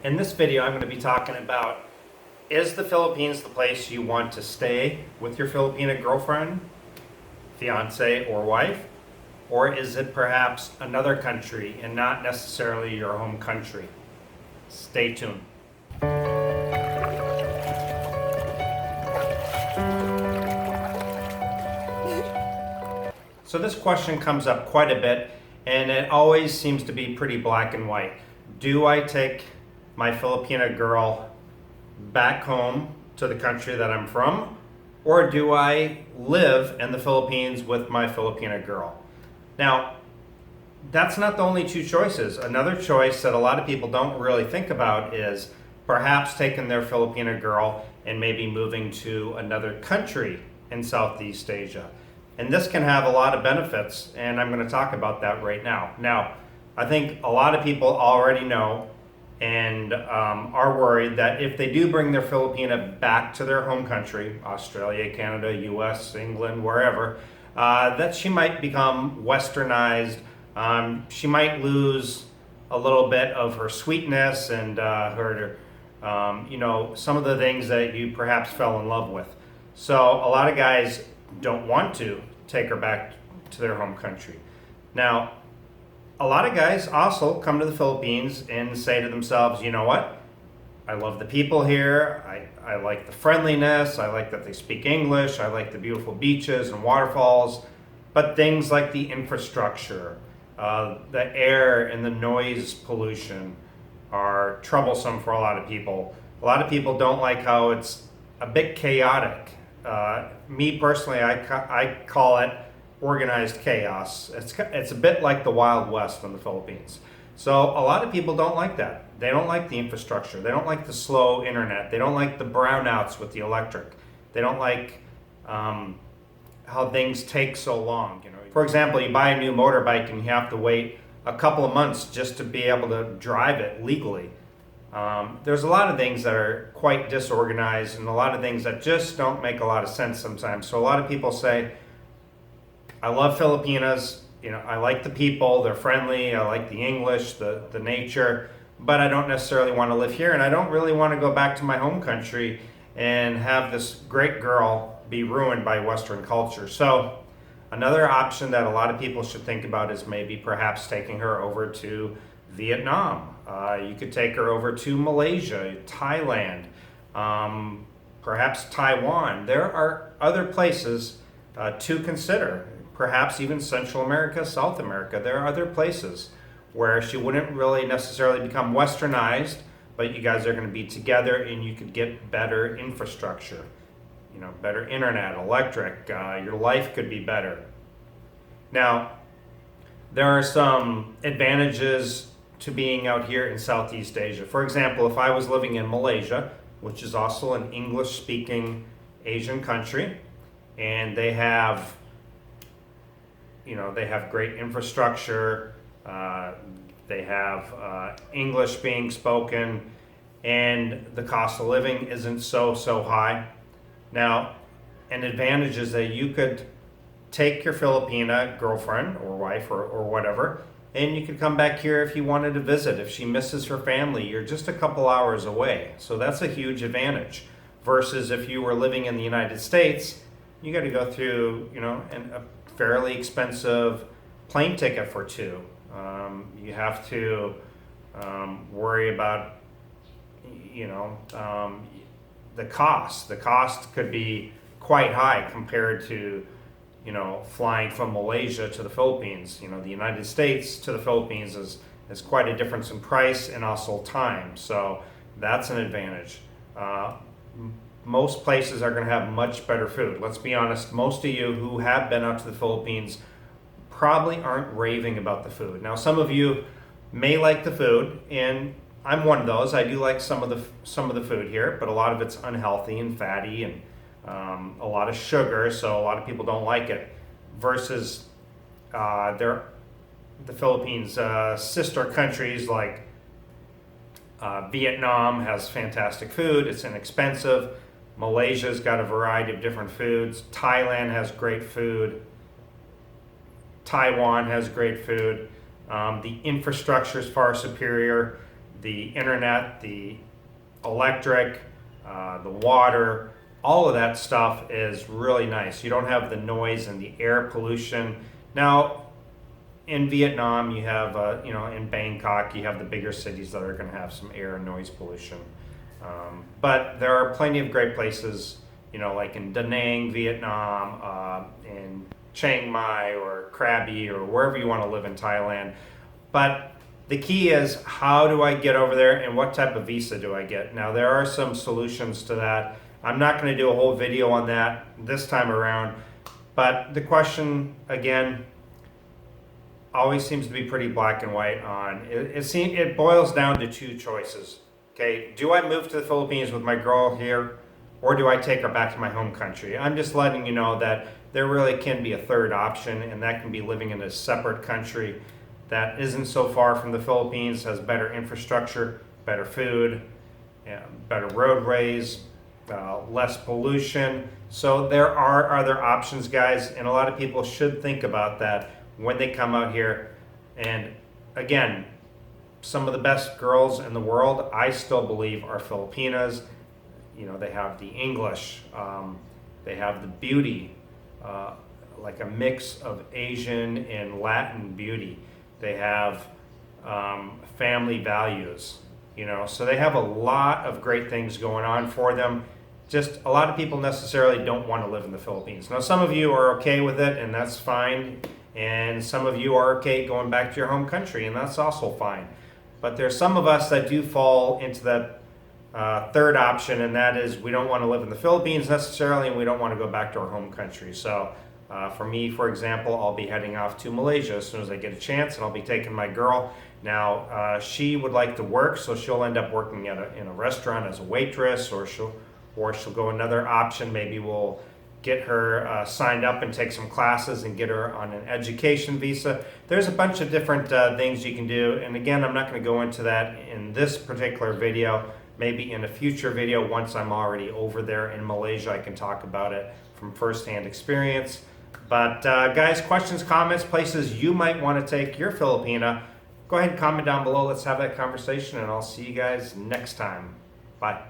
In this video, I'm going to be talking about, is the Philippines the place you want to stay with your Filipina girlfriend, fiance, or wife? Or is it perhaps another country and not necessarily your home country? Stay tuned. So this question comes up quite a bit, and it always seems to be pretty black and white. Do I take my Filipina girl back home to the country that I'm from, or do I live in the Philippines with my Filipina girl? Now, that's not the only two choices. Another choice that a lot of people don't really think about is perhaps taking their Filipina girl and maybe moving to another country in Southeast Asia. And this can have a lot of benefits, and I'm going to talk about that right now. Now, I think a lot of people already know and are worried that if they do bring their Filipina back to their home country, Australia, Canada, US, England, wherever, that she might become westernized. She might lose a little bit of her sweetness and some of the things that you perhaps fell in love with. So a lot of guys don't want to take her back to their home country. Now, a lot of guys also come to the Philippines and say to themselves, you know what? I love the people here. I like the friendliness. I like that they speak English. I like the beautiful beaches and waterfalls. But things like the infrastructure, the air and the noise pollution are troublesome for a lot of people. A lot of people don't like how it's a bit chaotic. Me personally, I call it organized chaos. It's a bit like the Wild West in the Philippines. So a lot of people don't like that. They don't like the infrastructure. They don't like the slow internet. They don't like the brownouts with the electric. They don't like how things take so long. For example, you buy a new motorbike and you have to wait a couple of months just to be able to drive it legally. There's a lot of things that are quite disorganized and a lot of things that just don't make a lot of sense sometimes. So a lot of people say, I love Filipinas, I like the people, they're friendly, I like the English, the nature, but I don't necessarily want to live here, and I don't really want to go back to my home country and have this great girl be ruined by Western culture. So another option that a lot of people should think about is maybe perhaps taking her over to Vietnam. You could take her over to Malaysia, Thailand, perhaps Taiwan. There are other places to consider. Perhaps even Central America, South America. There are other places where she wouldn't really necessarily become westernized, but you guys are going to be together and you could get better infrastructure, better internet, electric, your life could be better. Now, there are some advantages to being out here in Southeast Asia. For example, if I was living in Malaysia, which is also an English-speaking Asian country, and they have great infrastructure, they have English being spoken, and the cost of living isn't so high. Now, an advantage is that you could take your Filipina girlfriend or wife or whatever, and you could come back here if you wanted to visit. If she misses her family, you're just a couple hours away. So that's a huge advantage. Versus if you were living in the United States, you got to go through, a fairly expensive plane ticket for two. You have to worry about, the cost. The cost could be quite high compared to, flying from Malaysia to the Philippines. The United States to the Philippines is quite a difference in price and also time. So that's an advantage. Most places are going to have much better food. Let's be honest, most of you who have been out to the Philippines probably aren't raving about the food. Now, some of you may like the food, and I'm one of those. I do like some of the food here, but a lot of it's unhealthy and fatty and a lot of sugar, so a lot of people don't like it. Versus the Philippines' sister countries like Vietnam has fantastic food. It's inexpensive. Malaysia's got a variety of different foods. Thailand has great food. Taiwan has great food. The infrastructure is far superior. the internet, the electric, the water, all of that stuff is really nice. You don't have the noise and the air pollution. Now, in Vietnam, you have, in Bangkok, you have the bigger cities that are going to have some air and noise pollution. But there are plenty of great places, like in Da Nang, Vietnam, in Chiang Mai or Krabi or wherever you want to live in Thailand. But the key is, how do I get over there and what type of visa do I get? Now, there are some solutions to that. I'm not going to do a whole video on that this time around. But the question, again, always seems to be pretty black and white on it boils down to two choices. Okay, do I move to the Philippines with my girl here, or do I take her back to my home country? I'm just letting you know that there really can be a third option, and that can be living in a separate country that isn't so far from the Philippines, has better infrastructure, better food, better roadways, less pollution. So there are other options, guys, and a lot of people should think about that when they come out here. And again, some of the best girls in the world, I still believe, are Filipinas. They have the English, they have the beauty, like a mix of Asian and Latin beauty. They have family values, so they have a lot of great things going on for them. Just a lot of people necessarily don't want to live in the Philippines. Now, some of you are okay with it, and that's fine. And some of you are okay going back to your home country, and that's also fine. But there's some of us that do fall into that third option, and that is we don't want to live in the Philippines necessarily, and we don't want to go back to our home country. So for me, for example, I'll be heading off to Malaysia as soon as I get a chance, and I'll be taking my girl. Now, she would like to work, so she'll end up working in a restaurant as a waitress, or she'll go another option. Maybe we'll get her signed up and take some classes and get her on an education visa. There's a bunch of different things you can do. And again, I'm not going to go into that in this particular video. Maybe in a future video, once I'm already over there in Malaysia, I can talk about it from firsthand experience. But guys, questions, comments, places you might want to take your Filipina, go ahead and comment down below. Let's have that conversation, and I'll see you guys next time. Bye.